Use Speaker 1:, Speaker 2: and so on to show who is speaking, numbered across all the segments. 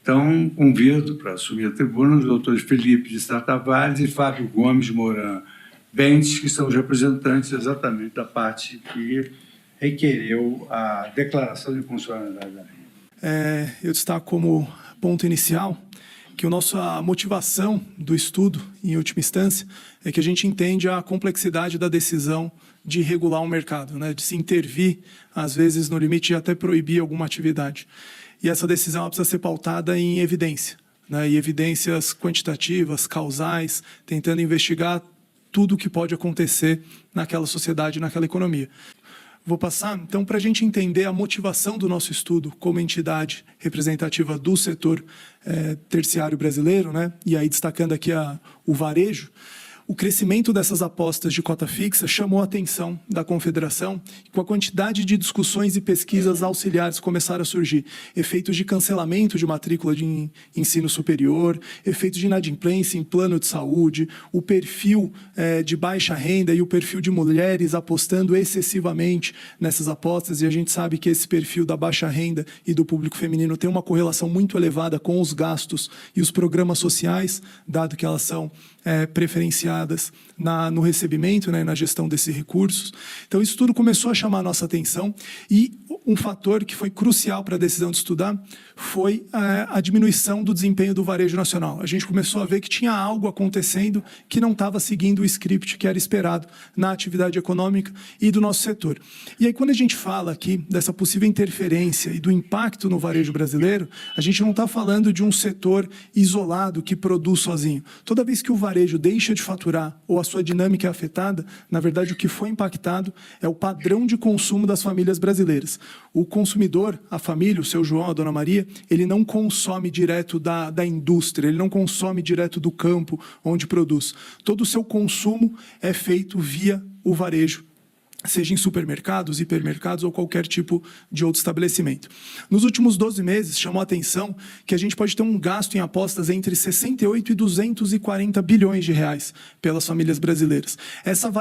Speaker 1: Então, convido para assumir a tribuna os doutores Felipe de Sá Tavares e Fábio Gomes Moran Bentes, que são os representantes exatamente da parte que requereu a declaração de funcionalidade da renda.
Speaker 2: Eu destaco como ponto inicial que a nossa motivação do estudo, em última instância, é que a gente entende a complexidade da decisão de regular um mercado, né? De se intervir, às vezes, no limite de até proibir alguma atividade. E essa decisão ela precisa ser pautada em evidência, né? E evidências quantitativas, causais, tentando investigar tudo o que pode acontecer naquela sociedade, naquela economia. Vou passar, então, para a gente entender a motivação do nosso estudo como entidade representativa do setor terciário brasileiro, né? E aí destacando aqui o varejo. O crescimento dessas apostas de cota fixa chamou a atenção da Confederação, com a quantidade de discussões e pesquisas auxiliares que começaram a surgir. Efeitos de cancelamento de matrícula de ensino superior, efeitos de inadimplência em plano de saúde, o perfil de baixa renda e o perfil de mulheres apostando excessivamente nessas apostas. E a gente sabe que esse perfil da baixa renda e do público feminino tem uma correlação muito elevada com os gastos e os programas sociais, dado que elas são preferenciadas no recebimento, né, na gestão desses recursos. Então, isso tudo começou a chamar a nossa atenção e um fator que foi crucial para a decisão de estudar foi a diminuição do desempenho do varejo nacional. A gente começou a ver que tinha algo acontecendo que não estava seguindo o script que era esperado na atividade econômica e do nosso setor. E aí, quando a gente fala aqui dessa possível interferência e do impacto no varejo brasileiro, a gente não está falando de um setor isolado que produz sozinho. Toda vez que o varejo deixa de faturar ou a sua dinâmica é afetada, na verdade, o que foi impactado é o padrão de consumo das famílias brasileiras. O consumidor, a família, o seu João, a dona Maria, ele não consome direto da indústria, ele não consome direto do campo onde produz. Todo o seu consumo é feito via o varejo, seja em supermercados, hipermercados ou qualquer tipo de outro estabelecimento. Nos últimos 12 meses, chamou a atenção que a gente pode ter um gasto em apostas entre 68 e 240 bilhões de reais pelas famílias brasileiras. Essa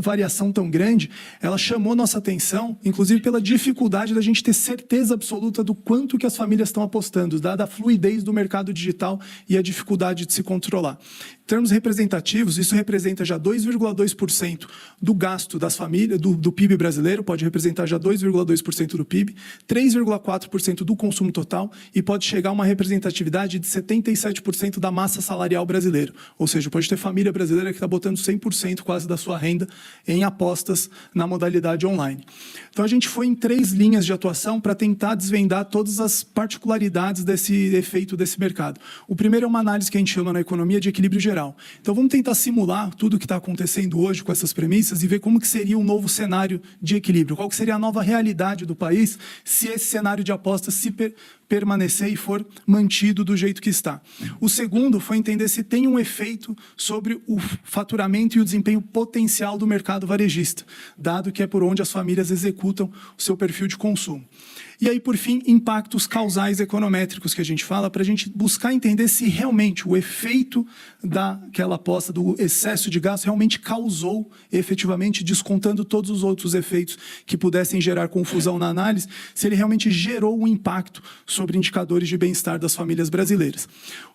Speaker 2: variação tão grande, ela chamou nossa atenção, inclusive pela dificuldade da gente ter certeza absoluta do quanto que as famílias estão apostando, dada a fluidez do mercado digital e a dificuldade de se controlar. Em termos representativos, isso representa já 2,2% do gasto das famílias, do PIB brasileiro, pode representar já 2,2% do PIB, 3,4% do consumo total e pode chegar a uma representatividade de 77% da massa salarial brasileira. Ou seja, pode ter família brasileira que está botando 100% quase da sua renda em apostas na modalidade online. Então, a gente foi em 3 linhas de atuação para tentar desvendar todas as particularidades desse efeito desse mercado. O primeiro é uma análise que a gente chama na economia de equilíbrio geral. Então, vamos tentar simular tudo o que está acontecendo hoje com essas premissas e ver como que seria um novo cenário de equilíbrio, qual que seria a nova realidade do país se esse cenário de apostas permanecer e for mantido do jeito que está. O segundo foi entender se tem um efeito sobre o faturamento e o desempenho potencial do mercado varejista, dado que é por onde as famílias executam o seu perfil de consumo. E aí, por fim, impactos causais econométricos que a gente fala para a gente buscar entender se realmente o efeito daquela aposta, do excesso de gasto, realmente causou, efetivamente, descontando todos os outros efeitos que pudessem gerar confusão na análise, se ele realmente gerou um impacto sobre indicadores de bem-estar das famílias brasileiras.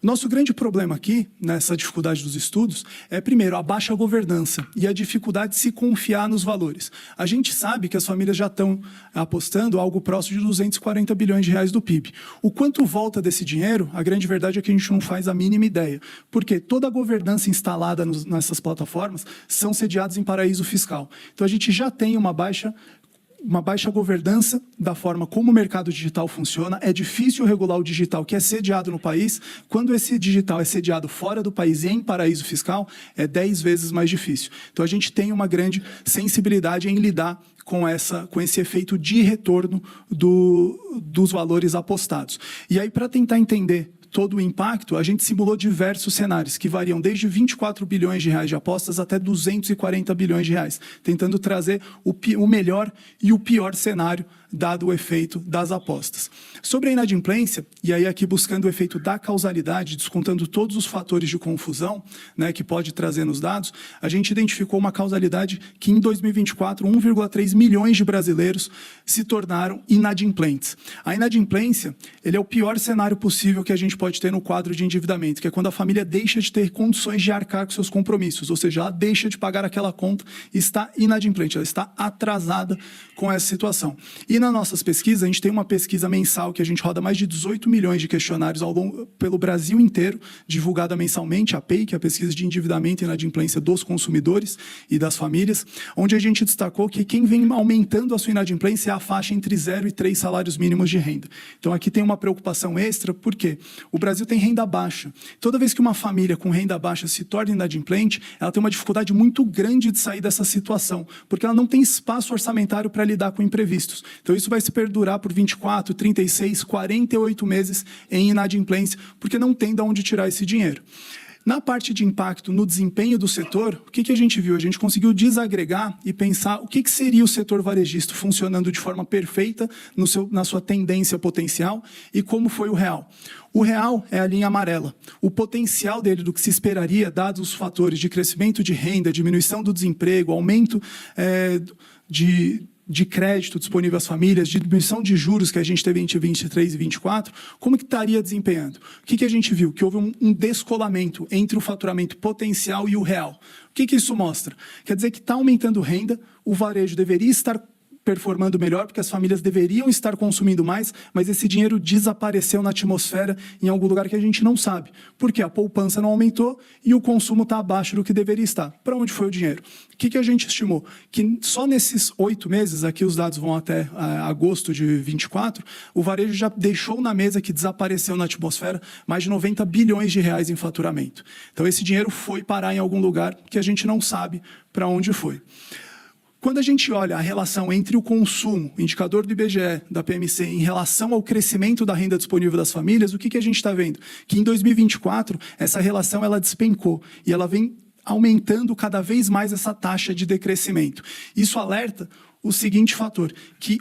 Speaker 2: O nosso grande problema aqui, nessa dificuldade dos estudos, é, primeiro, a baixa governança e a dificuldade de se confiar nos valores. A gente sabe que as famílias já estão apostando algo próximo de 240 bilhões de reais do PIB. O quanto volta desse dinheiro, a grande verdade é que a gente não faz a mínima ideia, porque toda a governança instalada nessas plataformas são sediadas em paraíso fiscal. Então, a gente já tem uma baixa governança da forma como o mercado digital funciona. É difícil regular o digital que é sediado no país. Quando esse digital é sediado fora do país e em paraíso fiscal, é 10 vezes mais difícil. Então, a gente tem uma grande sensibilidade em lidar com esse efeito de retorno dos valores apostados. E aí, para tentar entender todo o impacto, a gente simulou diversos cenários que variam desde 24 bilhões de reais de apostas até 240 bilhões de reais, tentando trazer o melhor e o pior cenário dado o efeito das apostas. Sobre a inadimplência, e aí aqui buscando o efeito da causalidade, descontando todos os fatores de confusão, né, que pode trazer nos dados, a gente identificou uma causalidade que em 2024, 1,3 milhões de brasileiros se tornaram inadimplentes. A inadimplência, ele é o pior cenário possível que a gente pode ter no quadro de endividamento, que é quando a família deixa de ter condições de arcar com seus compromissos, ou seja, ela deixa de pagar aquela conta e está inadimplente, ela está atrasada com essa situação. E nas nossas pesquisas, a gente tem uma pesquisa mensal que a gente roda mais de 18 milhões de questionários pelo Brasil inteiro, divulgada mensalmente, a PEI, que é a pesquisa de endividamento e inadimplência dos consumidores e das famílias, onde a gente destacou que quem vem aumentando a sua inadimplência é a faixa entre 0 e 3 salários mínimos de renda. Então aqui tem uma preocupação extra, porque o Brasil tem renda baixa. Toda vez que uma família com renda baixa se torna inadimplente, ela tem uma dificuldade muito grande de sair dessa situação, porque ela não tem espaço orçamentário para lidar com imprevistos. Então isso vai se perdurar por 24, 36, 48 meses em inadimplência, porque não tem de onde tirar esse dinheiro. Na parte de impacto no desempenho do setor, o que a gente viu? A gente conseguiu desagregar e pensar o que seria o setor varejista funcionando de forma perfeita na sua tendência potencial e como foi o real. O real é a linha amarela. O potencial dele, do que se esperaria, dados os fatores de crescimento de renda, diminuição do desemprego, aumento de crédito disponível às famílias, diminuição de juros que a gente teve entre 23 e 24, como que estaria desempenhando? O que a gente viu? Que houve um descolamento entre o faturamento potencial e o real. O que isso mostra? Quer dizer que está aumentando renda, o varejo deveria estar performando melhor, porque as famílias deveriam estar consumindo mais, mas esse dinheiro desapareceu na atmosfera em algum lugar que a gente não sabe. Porque a poupança não aumentou e o consumo está abaixo do que deveria estar. Para onde foi o dinheiro? O que a gente estimou? Que só nesses 8 meses, aqui os dados vão até agosto de 24, o varejo já deixou na mesa que desapareceu na atmosfera mais de 90 bilhões de reais em faturamento. Então esse dinheiro foi parar em algum lugar que a gente não sabe para onde foi. Quando a gente olha a relação entre o consumo, o indicador do IBGE, da PMC, em relação ao crescimento da renda disponível das famílias, o que a gente está vendo? Que em 2024, essa relação ela despencou e ela vem aumentando cada vez mais essa taxa de decrescimento. Isso alerta o seguinte fator, que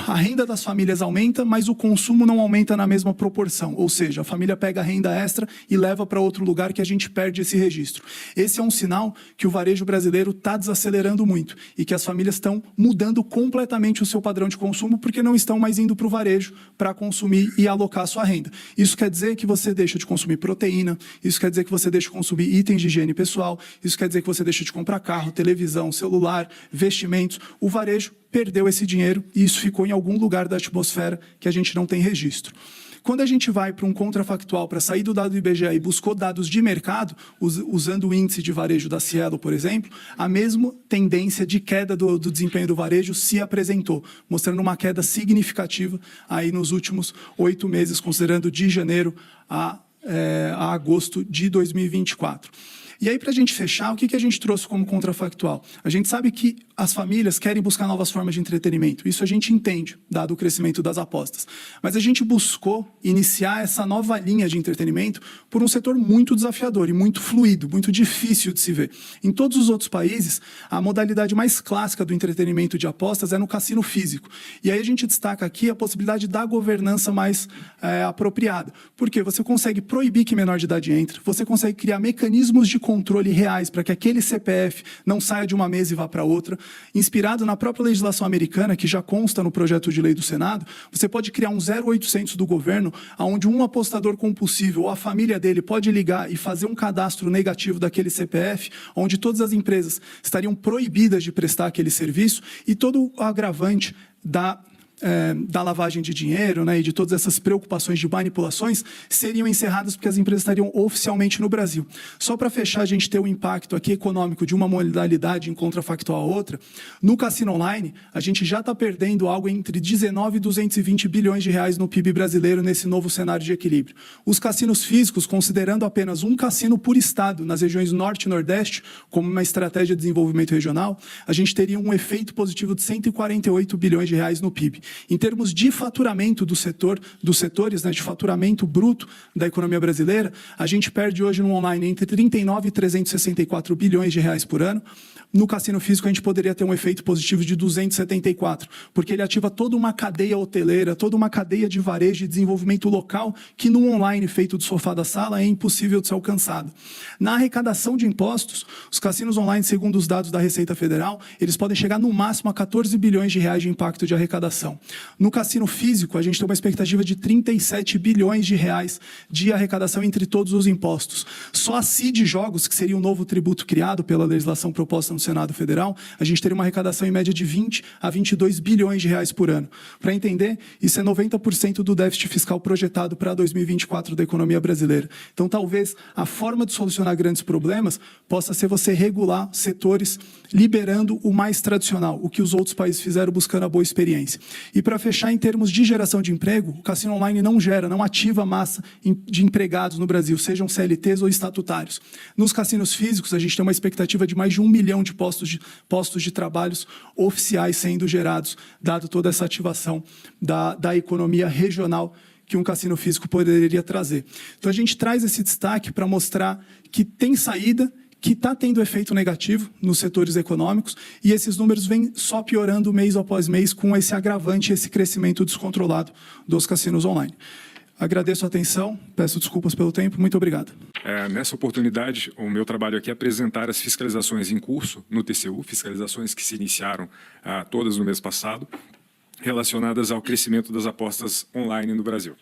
Speaker 2: a renda das famílias aumenta, mas o consumo não aumenta na mesma proporção. Ou seja, a família pega a renda extra e leva para outro lugar que a gente perde esse registro. Esse é um sinal que o varejo brasileiro está desacelerando muito e que as famílias estão mudando completamente o seu padrão de consumo porque não estão mais indo para o varejo para consumir e alocar a sua renda. Isso quer dizer que você deixa de consumir proteína, isso quer dizer que você deixa de consumir itens de higiene pessoal, isso quer dizer que você deixa de comprar carro, televisão, celular, vestimentos. O varejo perdeu esse dinheiro e isso ficou em algum lugar da atmosfera que a gente não tem registro. Quando a gente vai para um contrafactual, para sair do dado do IBGE e buscou dados de mercado, usando o índice de varejo da Cielo, por exemplo, a mesma tendência de queda do desempenho do varejo se apresentou, mostrando uma queda significativa aí nos últimos 8 meses, considerando de janeiro a agosto de 2024. E aí, para a gente fechar, o que a gente trouxe como contrafactual? A gente sabe que as famílias querem buscar novas formas de entretenimento. Isso a gente entende, dado o crescimento das apostas. Mas a gente buscou iniciar essa nova linha de entretenimento por um setor muito desafiador e muito fluido, muito difícil de se ver. Em todos os outros países, a modalidade mais clássica do entretenimento de apostas é no cassino físico. E aí a gente destaca aqui a possibilidade da governança mais apropriada. Porque você consegue proibir que menor de idade entre, você consegue criar mecanismos de controle reais para que aquele CPF não saia de uma mesa e vá para outra. Inspirado na própria legislação americana, que já consta no projeto de lei do Senado, você pode criar um 0800 do governo, onde um apostador compulsível ou a família dele pode ligar e fazer um cadastro negativo daquele CPF, onde todas as empresas estariam proibidas de prestar aquele serviço e todo o agravante da lavagem de dinheiro, né, e de todas essas preocupações de manipulações seriam encerradas porque as empresas estariam oficialmente no Brasil. Só para fechar, a gente ter o impacto aqui econômico de uma modalidade em contrafactual a outra, no cassino online, a gente já está perdendo algo entre 19 e 220 bilhões de reais no PIB brasileiro nesse novo cenário de equilíbrio. Os cassinos físicos, considerando apenas um cassino por estado nas regiões norte e nordeste, como uma estratégia de desenvolvimento regional, a gente teria um efeito positivo de 148 bilhões de reais no PIB. Em termos de faturamento dos setores, né, de faturamento bruto da economia brasileira, a gente perde hoje no online entre 39 e 364 bilhões de reais por ano. No cassino físico, a gente poderia ter um efeito positivo de 274, porque ele ativa toda uma cadeia hoteleira, toda uma cadeia de varejo e desenvolvimento local que no online feito do sofá da sala é impossível de ser alcançado. Na arrecadação de impostos, os cassinos online, segundo os dados da Receita Federal, eles podem chegar no máximo a 14 bilhões de reais de impacto de arrecadação. No cassino físico, a gente tem uma expectativa de 37 bilhões de reais de arrecadação entre todos os impostos. Só a CID Jogos, que seria um novo tributo criado pela legislação proposta no Senado Federal, a gente teria uma arrecadação em média de 20 a 22 bilhões de reais por ano. Para entender, isso é 90% do déficit fiscal projetado para 2024 da economia brasileira. Então, talvez a forma de solucionar grandes problemas possa ser você regular setores liberando o mais tradicional, o que os outros países fizeram buscando a boa experiência. E para fechar, em termos de geração de emprego, o cassino online não ativa a massa de empregados no Brasil, sejam CLTs ou estatutários. Nos cassinos físicos, a gente tem uma expectativa de mais de 1 milhão de postos de trabalhos oficiais sendo gerados, dado toda essa ativação da economia regional que um cassino físico poderia trazer. Então, a gente traz esse destaque para mostrar que tem saída, que está tendo efeito negativo nos setores econômicos, e esses números vêm só piorando mês após mês com esse agravante, esse crescimento descontrolado dos cassinos online. Agradeço a atenção, peço desculpas pelo tempo, muito obrigado.
Speaker 3: Nessa oportunidade, o meu trabalho aqui é apresentar as fiscalizações em curso no TCU, fiscalizações que se iniciaram todas no mês passado, relacionadas ao crescimento das apostas online no Brasil.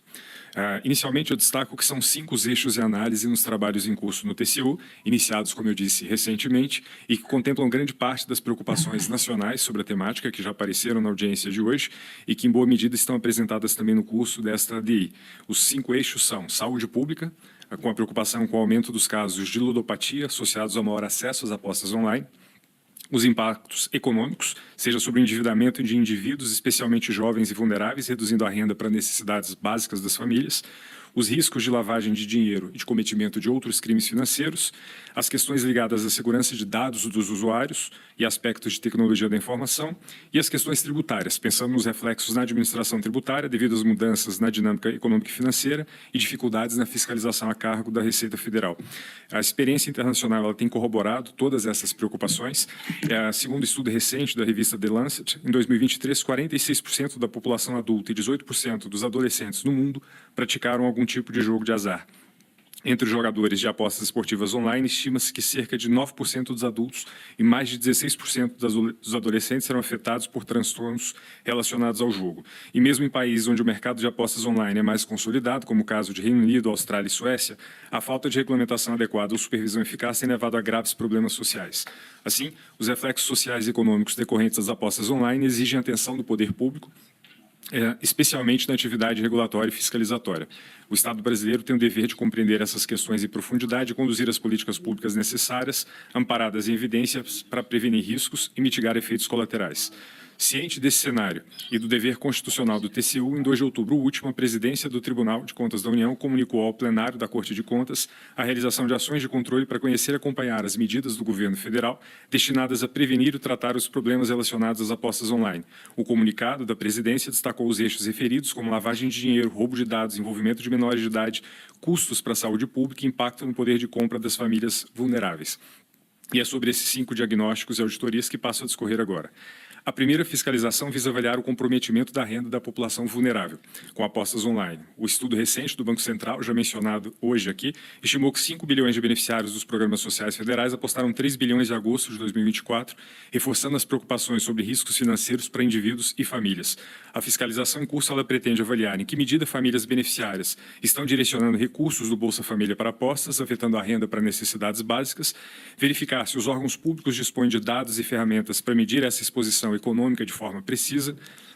Speaker 3: Inicialmente, eu destaco que são 5 eixos de análise nos trabalhos em curso no TCU, iniciados, como eu disse, recentemente, e que contemplam grande parte das preocupações nacionais sobre a temática, que já apareceram na audiência de hoje, e que, em boa medida, estão apresentadas também no curso desta ADI. Os 5 eixos são saúde pública, com a preocupação com o aumento dos casos de ludopatia associados ao maior acesso às apostas online, os impactos econômicos, seja sobre o endividamento de indivíduos, especialmente jovens e vulneráveis, reduzindo a renda para necessidades básicas das famílias, os riscos de lavagem de dinheiro e de cometimento de outros crimes financeiros, as questões ligadas à segurança de dados dos usuários e aspectos de tecnologia da informação, e as questões tributárias, pensando nos reflexos na administração tributária devido às mudanças na dinâmica econômica e financeira e dificuldades na fiscalização a cargo da Receita Federal. A experiência internacional ela tem corroborado todas essas preocupações. Segundo estudo recente da revista The Lancet, em 2023, 46% da população adulta e 18% dos adolescentes no mundo praticaram algum tipo de jogo de azar. Entre os jogadores de apostas esportivas online, estima-se que cerca de 9% dos adultos e mais de 16% dos adolescentes serão afetados por transtornos relacionados ao jogo. E mesmo em países onde o mercado de apostas online é mais consolidado, como o caso de Reino Unido, Austrália e Suécia, a falta de regulamentação adequada ou supervisão eficaz tem levado a graves problemas sociais. Assim, os reflexos sociais e econômicos decorrentes das apostas online exigem atenção do poder público, especialmente na atividade regulatória e fiscalizatória. O Estado brasileiro tem o dever de compreender essas questões em profundidade e conduzir as políticas públicas necessárias, amparadas em evidências para prevenir riscos e mitigar efeitos colaterais. Ciente desse cenário e do dever constitucional do TCU, em 2 de outubro último, a presidência do Tribunal de Contas da União comunicou ao plenário da Corte de Contas a realização de ações de controle para conhecer e acompanhar as medidas do governo federal destinadas a prevenir e tratar os problemas relacionados às apostas online. O comunicado da presidência destacou os eixos referidos, como lavagem de dinheiro, roubo de dados, envolvimento de menores de idade, custos para a saúde pública e impacto no poder de compra das famílias vulneráveis. E é sobre esses 5 diagnósticos e auditorias que passo a discorrer agora. A primeira fiscalização visa avaliar o comprometimento da renda da população vulnerável com apostas online. O estudo recente do Banco Central, já mencionado hoje aqui, estimou que 5 bilhões de beneficiários dos programas sociais federais apostaram 3 bilhões em agosto de 2024, reforçando as preocupações sobre riscos financeiros para indivíduos e famílias. A fiscalização em curso ela pretende avaliar em que medida famílias beneficiárias estão direcionando recursos do Bolsa Família para apostas, afetando a renda para necessidades básicas, verificar se os órgãos públicos dispõem de dados e ferramentas para medir essa exposição econômica de forma precisa,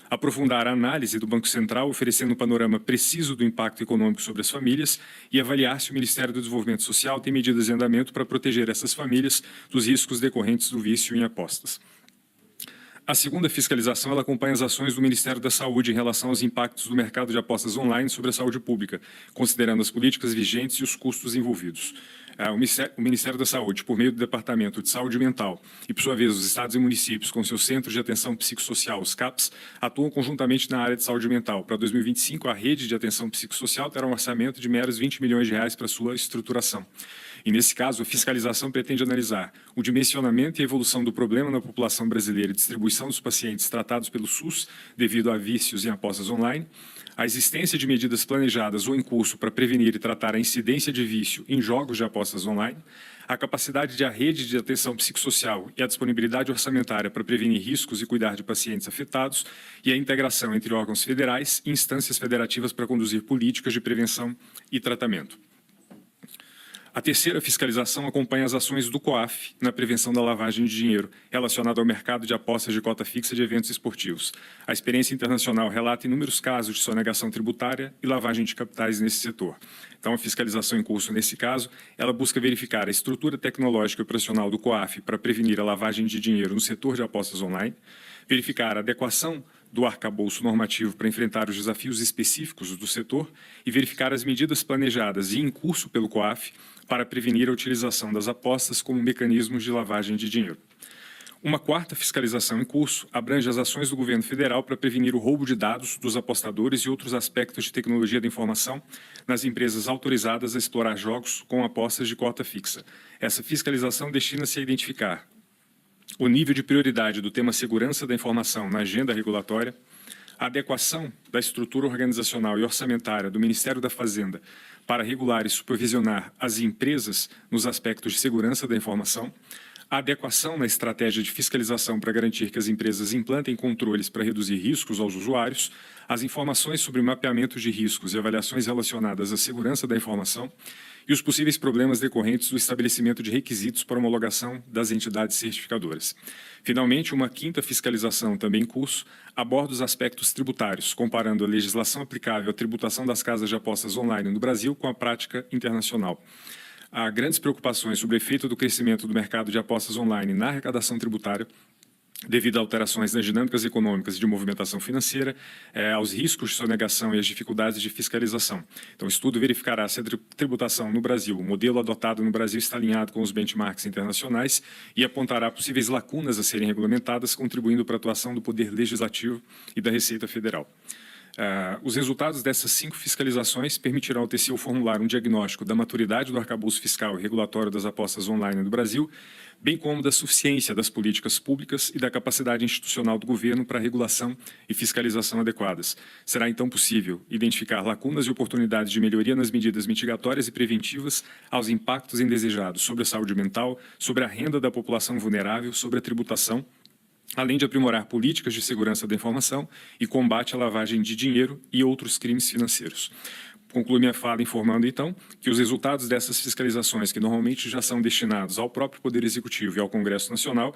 Speaker 3: aprofundar a análise do Banco Central, oferecendo um panorama preciso do impacto econômico sobre as famílias e avaliar se o Ministério do Desenvolvimento Social tem medidas em andamento para proteger essas famílias dos riscos decorrentes do vício em apostas. A segunda fiscalização ela acompanha as ações do Ministério da Saúde em relação aos impactos do mercado de apostas online sobre a saúde pública, considerando as políticas vigentes e os custos envolvidos. O Ministério da Saúde, por meio do Departamento de Saúde Mental e, por sua vez, os estados e municípios, com seus Centros de Atenção Psicossocial, os CAPs, atuam conjuntamente na área de saúde mental. Para 2025, a rede de atenção psicossocial terá um orçamento de meros R$20 milhões para sua estruturação. E, nesse caso, a fiscalização pretende analisar o dimensionamento e a evolução do problema na população brasileira e distribuição dos pacientes tratados pelo SUS devido a vícios em apostas online, a existência de medidas planejadas ou em curso para prevenir e tratar a incidência de vício em jogos de apostas online, a capacidade da rede de atenção psicossocial e a disponibilidade orçamentária para prevenir riscos e cuidar de pacientes afetados e a integração entre órgãos federais e instâncias federativas para conduzir políticas de prevenção e tratamento. A terceira fiscalização acompanha as ações do COAF na prevenção da lavagem de dinheiro relacionada ao mercado de apostas de cota fixa de eventos esportivos. A experiência internacional relata inúmeros casos de sonegação tributária e lavagem de capitais nesse setor. Então, a fiscalização em curso, nesse caso, ela busca verificar a estrutura tecnológica e operacional do COAF para prevenir a lavagem de dinheiro no setor de apostas online, verificar a adequação do arcabouço normativo para enfrentar os desafios específicos do setor e verificar as medidas planejadas e em curso pelo COAF para prevenir a utilização das apostas como mecanismos de lavagem de dinheiro. Uma quarta fiscalização em curso abrange as ações do governo federal para prevenir o roubo de dados dos apostadores e outros aspectos de tecnologia da informação nas empresas autorizadas a explorar jogos com apostas de cota fixa. Essa fiscalização destina-se a identificar o nível de prioridade do tema segurança da informação na agenda regulatória, a adequação da estrutura organizacional e orçamentária do Ministério da Fazenda para regular e supervisionar as empresas nos aspectos de segurança da informação, a adequação na estratégia de fiscalização para garantir que as empresas implantem controles para reduzir riscos aos usuários, as informações sobre mapeamento de riscos e avaliações relacionadas à segurança da informação e os possíveis problemas decorrentes do estabelecimento de requisitos para homologação das entidades certificadoras. Finalmente, uma quinta fiscalização, também em curso, aborda os aspectos tributários, comparando a legislação aplicável à tributação das casas de apostas online no Brasil com a prática internacional. Há grandes preocupações sobre o efeito do crescimento do mercado de apostas online na arrecadação tributária, devido a alterações nas dinâmicas econômicas e de movimentação financeira, aos riscos de sonegação e às dificuldades de fiscalização. Então, o estudo verificará se a tributação no Brasil, o modelo adotado no Brasil está alinhado com os benchmarks internacionais e apontará possíveis lacunas a serem regulamentadas, contribuindo para a atuação do Poder Legislativo e da Receita Federal. Os resultados dessas 5 fiscalizações permitirão ao TCU formular um diagnóstico da maturidade do arcabouço fiscal e regulatório das apostas online no Brasil, bem como da suficiência das políticas públicas e da capacidade institucional do governo para regulação e fiscalização adequadas. Será então possível identificar lacunas e oportunidades de melhoria nas medidas mitigatórias e preventivas aos impactos indesejados sobre a saúde mental, sobre a renda da população vulnerável, sobre a tributação, além de aprimorar políticas de segurança da informação e combate à lavagem de dinheiro e outros crimes financeiros. Concluo minha fala informando, então, que os resultados dessas fiscalizações, que normalmente já são destinados ao próprio Poder Executivo e ao Congresso Nacional,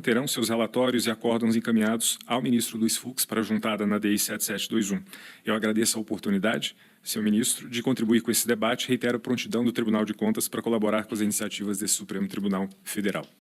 Speaker 3: terão seus relatórios e acórdãos encaminhados ao ministro Luiz Fux para juntada na DI 7721. Eu agradeço a oportunidade, senhor ministro, de contribuir com esse debate e reitero a prontidão do Tribunal de Contas para colaborar com as iniciativas desse Supremo Tribunal Federal.